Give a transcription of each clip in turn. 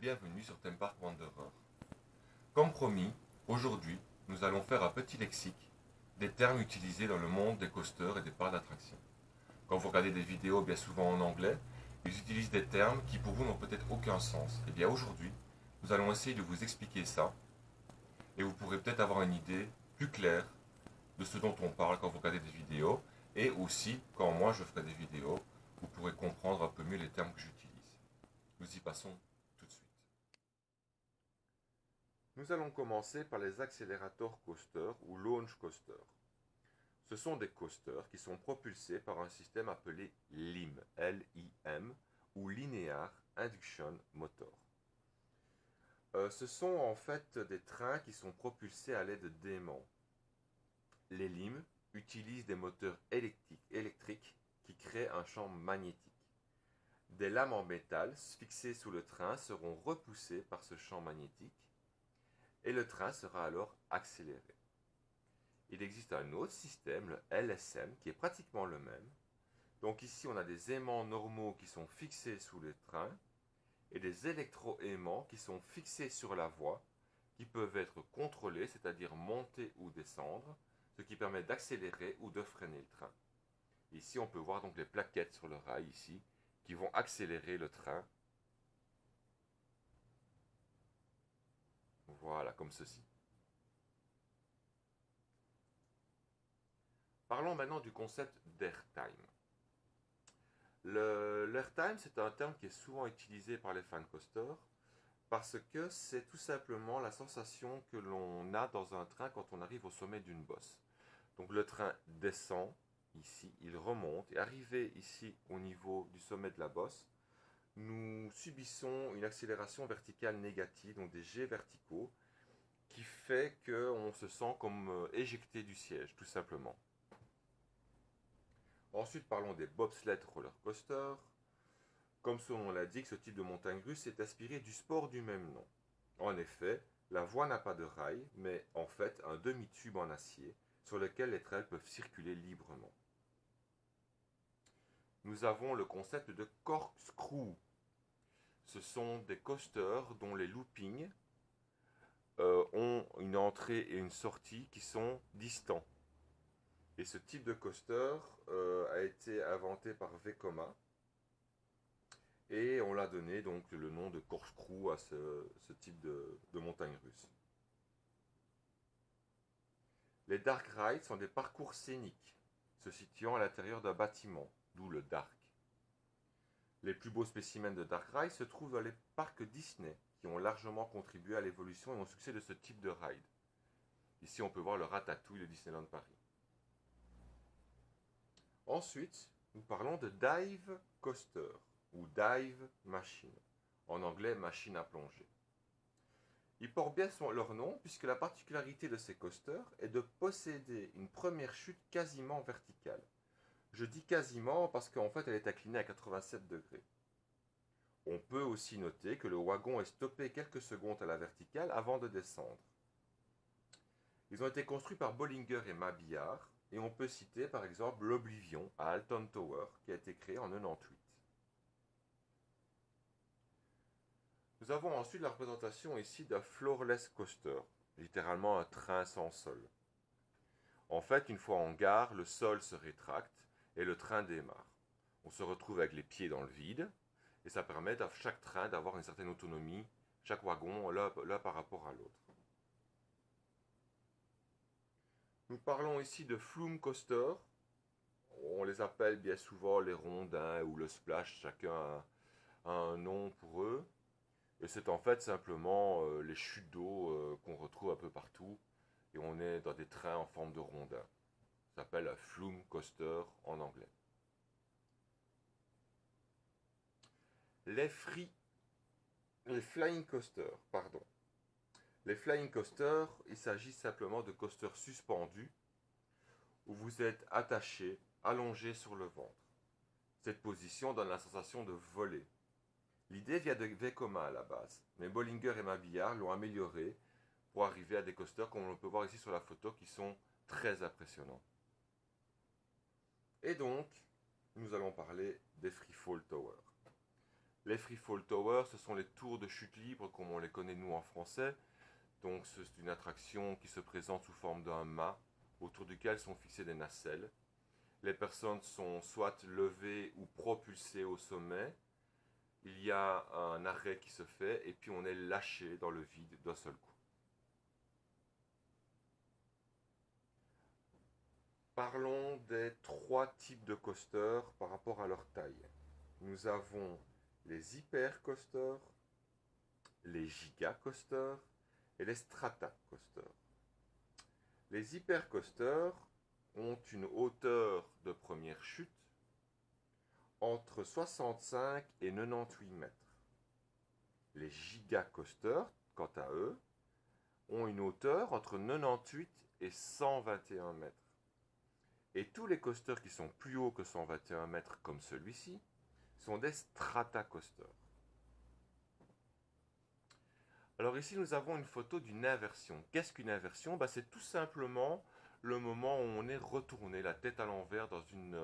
bienvenue sur Theme Park Wanderer. Comme promis, aujourd'hui, nous allons faire un petit lexique des termes utilisés dans le monde des coasters et des parcs d'attractions. Quand vous regardez des vidéos bien souvent en anglais, ils utilisent des termes qui pour vous n'ont peut-être aucun sens. Et bien aujourd'hui, nous allons essayer de vous expliquer ça et vous pourrez peut-être avoir une idée plus claire de ce dont on parle quand vous regardez des vidéos et aussi quand moi je ferai des vidéos, vous pourrez comprendre un peu mieux les termes que j'utilise. Nous y passons tout de suite. Nous allons commencer par les accélérateurs coasters ou launch coasters. Ce sont des coasters qui sont propulsés par un système appelé LIM, L-I-M, ou Linear Induction Motor. Ce sont en fait des trains qui sont propulsés à l'aide d'aimants. Les LIM utilisent des moteurs électriques qui créent un champ magnétique. Des lames en métal fixées sous le train seront repoussées par ce champ magnétique et le train sera alors accéléré. Il existe un autre système, le LSM, qui est pratiquement le même. Donc ici, on a des aimants normaux qui sont fixés sous le train et des électro-aimants qui sont fixés sur la voie, qui peuvent être contrôlés, c'est-à-dire monter ou descendre, ce qui permet d'accélérer ou de freiner le train. Ici, on peut voir donc les plaquettes sur le rail ici, qui vont accélérer le train. Voilà, comme ceci. Parlons maintenant du concept d'airtime. L'airtime, c'est un terme qui est souvent utilisé par les fan coasters parce que c'est tout simplement la sensation que l'on a dans un train quand on arrive au sommet d'une bosse. Donc le train descend ici, il remonte et arrivé ici au niveau du sommet de la bosse, nous subissons une accélération verticale négative, donc des jets verticaux, qui fait qu'on se sent comme éjecté du siège, tout simplement. Ensuite, parlons des bobsled roller coasters. Comme son nom l'indique, ce type de montagne russe est inspiré du sport du même nom. En effet, la voie n'a pas de rail, mais en fait un demi-tube en acier sur lequel les trails peuvent circuler librement. Nous avons le concept de corkscrew. Ce sont des coasters dont les loopings ont une entrée et une sortie qui sont distants. Et ce type de coaster a été inventé par Vekoma. Et on l'a donné donc le nom de corkscrew à ce type de montagne russe. Les dark rides sont des parcours scéniques, se situant à l'intérieur d'un bâtiment, d'où le dark. Les plus beaux spécimens de dark ride se trouvent dans les parcs Disney, qui ont largement contribué à l'évolution et au succès de ce type de ride. Ici, on peut voir le Ratatouille de Disneyland Paris. Ensuite, nous parlons de dive coaster ou dive machine, en anglais machine à plonger. Ils portent bien leur nom puisque la particularité de ces coasters est de posséder une première chute quasiment verticale. Je dis quasiment parce qu'en fait elle est inclinée à 87 degrés. On peut aussi noter que le wagon est stoppé quelques secondes à la verticale avant de descendre. Ils ont été construits par Bollinger et Mabillard et on peut citer par exemple l'Oblivion à Alton Tower qui a été créé en 98. Nous avons ensuite la représentation ici d'un floorless coaster, littéralement un train sans sol. En fait, une fois en gare, le sol se rétracte et le train démarre. On se retrouve avec les pieds dans le vide et ça permet à chaque train d'avoir une certaine autonomie, chaque wagon l'un par rapport à l'autre. Nous parlons ici de flume coaster. On les appelle bien souvent les rondins ou le splash, chacun a un nom pour eux. Et c'est en fait simplement les chutes d'eau qu'on retrouve un peu partout. Et on est dans des trains en forme de rondin. Ça s'appelle un flume coaster en anglais. Les flying coasters, pardon. Les flying coasters, il s'agit simplement de coasters suspendus où vous êtes attaché, allongé sur le ventre. Cette position donne la sensation de voler. L'idée vient de Vekoma à la base, mais Bollinger et Mabillard l'ont amélioré pour arriver à des coasters comme on peut voir ici sur la photo qui sont très impressionnants. Et donc, nous allons parler des Freefall Tower. Les free fall towers, ce sont les tours de chute libre comme on les connaît nous en français. Donc c'est une attraction qui se présente sous forme d'un mât autour duquel sont fixées des nacelles. Les personnes sont soit levées ou propulsées au sommet. Il y a un arrêt qui se fait et puis on est lâché dans le vide d'un seul coup. Parlons des trois types de coasters par rapport à leur taille. Nous avons les hyper coasters, les giga coasters et les strata coasters. Les hyper coasters ont une hauteur de première chute entre 65 et 98 mètres. Les giga coasters, quant à eux, ont une hauteur entre 98 et 121 mètres. Et tous les coasters qui sont plus hauts que 121 mètres, comme celui-ci, sont des strata coasters. Alors ici, nous avons une photo d'une inversion. Qu'est-ce qu'une inversion? C'est tout simplement le moment où on est retourné la tête à l'envers dans une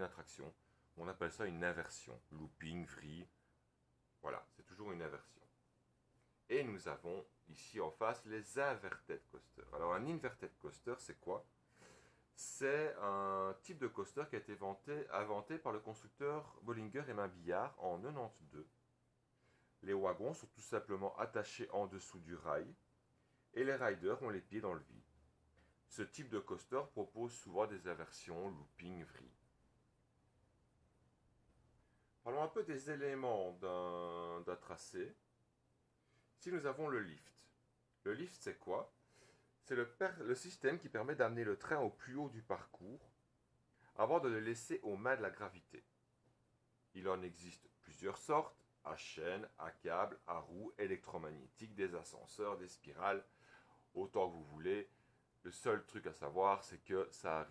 attraction. On appelle ça une inversion. Looping, vrille. Voilà, c'est toujours une inversion. Et nous avons ici en face les inverted coasters. Alors un inverted coaster, c'est quoi? C'est un type de coaster qui a été inventé par le constructeur Bollinger et Mabillard en 92. Les wagons sont tout simplement attachés en dessous du rail et les riders ont les pieds dans le vide. Ce type de coaster propose souvent des inversions, looping, vrille. Parlons un peu des éléments d'un tracé. Ici nous avons le lift. Le lift c'est quoi? C'est le système qui permet d'amener le train au plus haut du parcours avant de le laisser aux mains de la gravité. Il en existe plusieurs sortes, à chaîne, à câble, à roue, électromagnétique, des ascenseurs, des spirales, autant que vous voulez. Le seul truc à savoir, c'est que ça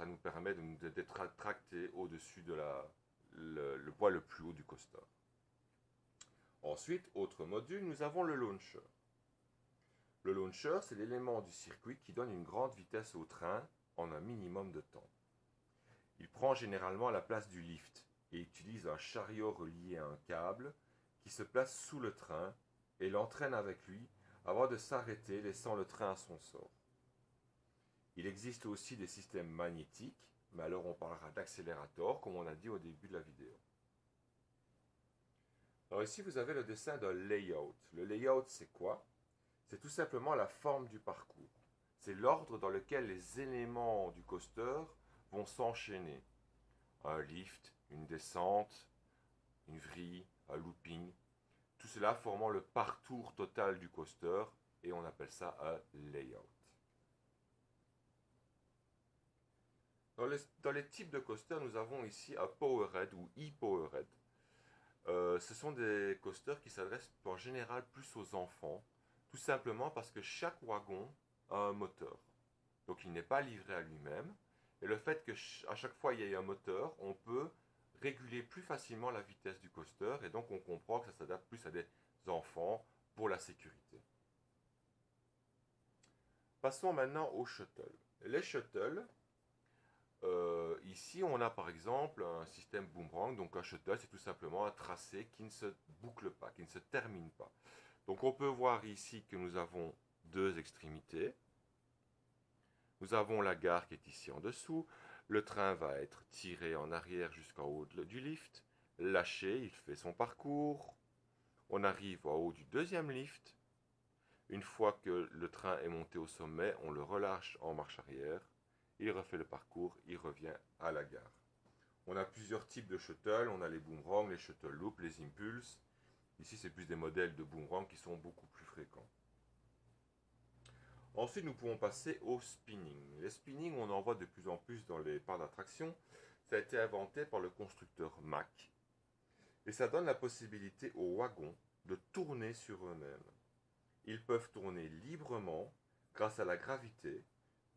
nous permet d'être tracté au-dessus de le poids le plus haut du coaster. Ensuite, autre module, nous avons le launcher. Le launcher, c'est l'élément du circuit qui donne une grande vitesse au train en un minimum de temps. Il prend généralement la place du lift et utilise un chariot relié à un câble qui se place sous le train et l'entraîne avec lui avant de s'arrêter, laissant le train à son sort. Il existe aussi des systèmes magnétiques, mais alors on parlera d'accélérateur, comme on a dit au début de la vidéo. Alors ici, vous avez le dessin d'un layout. Le layout, c'est quoi? C'est tout simplement la forme du parcours. C'est l'ordre dans lequel les éléments du coaster vont s'enchaîner. Un lift, une descente, une vrille, un looping. Tout cela formant le parcours total du coaster et on appelle ça un layout. Dans les types de coasters, nous avons ici un powerhead ou e-powerhead. Ce sont des coasters qui s'adressent en général plus aux enfants, tout simplement parce que chaque wagon a un moteur. Donc il n'est pas livré à lui-même. Et le fait qu'à chaque fois il y ait un moteur, on peut réguler plus facilement la vitesse du coaster et donc on comprend que ça s'adapte plus à des enfants pour la sécurité. Passons maintenant aux shuttles. Les shuttles, ici on a par exemple un système boomerang, donc un shuttle c'est tout simplement un tracé qui ne se boucle pas, qui ne se termine pas. Donc on peut voir ici que nous avons deux extrémités. Nous avons la gare qui est ici en dessous. Le train va être tiré en arrière jusqu'en haut du lift. Lâché, il fait son parcours. On arrive en haut du deuxième lift. Une fois que le train est monté au sommet, on le relâche en marche arrière. Il refait le parcours, il revient à la gare. On a plusieurs types de shuttle. On a les boomerangs, les shuttle loop, les impulses. Ici, c'est plus des modèles de boomerang qui sont beaucoup plus fréquents. Ensuite, nous pouvons passer au spinning. Les spinning, on en voit de plus en plus dans les parcs d'attraction. Ça a été inventé par le constructeur Mack. Et ça donne la possibilité aux wagons de tourner sur eux-mêmes. Ils peuvent tourner librement grâce à la gravité,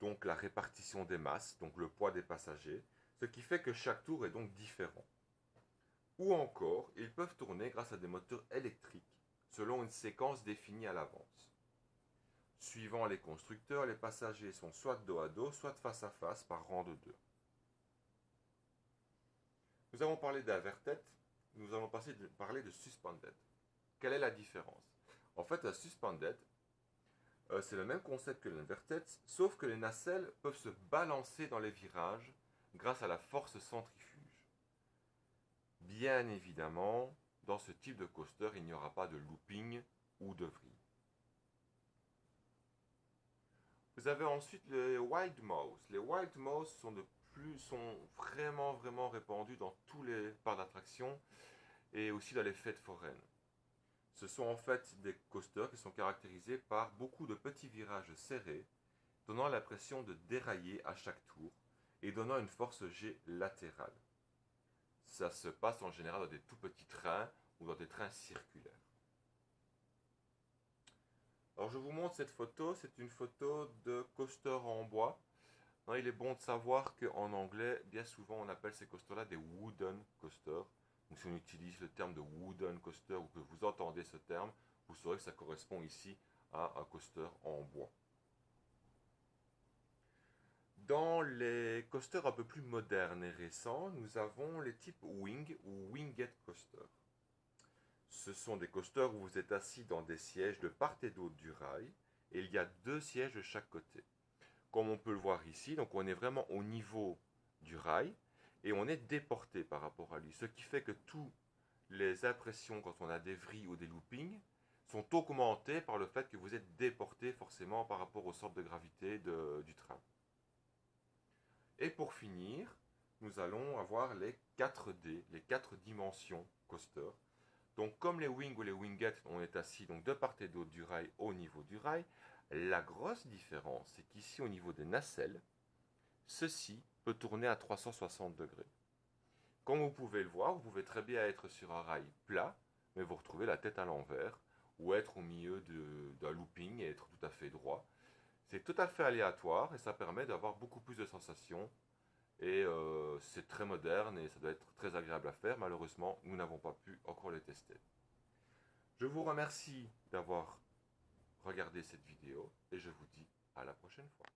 donc la répartition des masses, donc le poids des passagers, ce qui fait que chaque tour est donc différent. Ou encore, ils peuvent tourner grâce à des moteurs électriques, selon une séquence définie à l'avance. Suivant les constructeurs, les passagers sont soit dos à dos, soit face à face par rang de deux. Nous avons parlé d'inverted. nous allons parler de suspended. Quelle est la différence? En fait, la suspended, c'est le même concept que l'inverted, sauf que les nacelles peuvent se balancer dans les virages grâce à la force centrifuge. Bien évidemment, dans ce type de coaster, il n'y aura pas de looping ou de vrille. Vous avez ensuite les Wild Mouse. Les Wild Mouse sont vraiment répandus dans tous les parcs d'attractions et aussi dans les fêtes foraines. Ce sont en fait des coasters qui sont caractérisés par beaucoup de petits virages serrés, donnant l'impression de dérailler à chaque tour et donnant une force G latérale. Ça se passe en général dans des tout petits trains ou dans des trains circulaires. Alors je vous montre cette photo, c'est une photo de coaster en bois. Il est bon de savoir qu'en anglais, bien souvent on appelle ces coasters-là des wooden coasters. Donc si on utilise le terme de wooden coaster ou que vous entendez ce terme, vous saurez que ça correspond ici à un coaster en bois. Dans les coasters un peu plus modernes et récents, nous avons les types wing ou winged coaster. Ce sont des coasters où vous êtes assis dans des sièges de part et d'autre du rail et il y a 2 sièges de chaque côté. Comme on peut le voir ici, donc on est vraiment au niveau du rail et on est déporté par rapport à lui. Ce qui fait que toutes les impressions quand on a des vrilles ou des loopings sont augmentées par le fait que vous êtes déporté forcément par rapport au centre de gravité du train. Et pour finir, nous allons avoir les 4D, les 4 dimensions coaster. Donc comme les wings ou les wingettes, on est assis donc de part et d'autre du rail au niveau du rail. La grosse différence, c'est qu'ici au niveau des nacelles, ceci peut tourner à 360 degrés. Comme vous pouvez le voir, vous pouvez très bien être sur un rail plat, mais vous retrouvez la tête à l'envers, ou être au milieu d'un looping et être tout à fait droit. C'est tout à fait aléatoire et ça permet d'avoir beaucoup plus de sensations. Et c'est très moderne et ça doit être très agréable à faire. Malheureusement, nous n'avons pas pu encore les tester. Je vous remercie d'avoir regardé cette vidéo et je vous dis à la prochaine fois.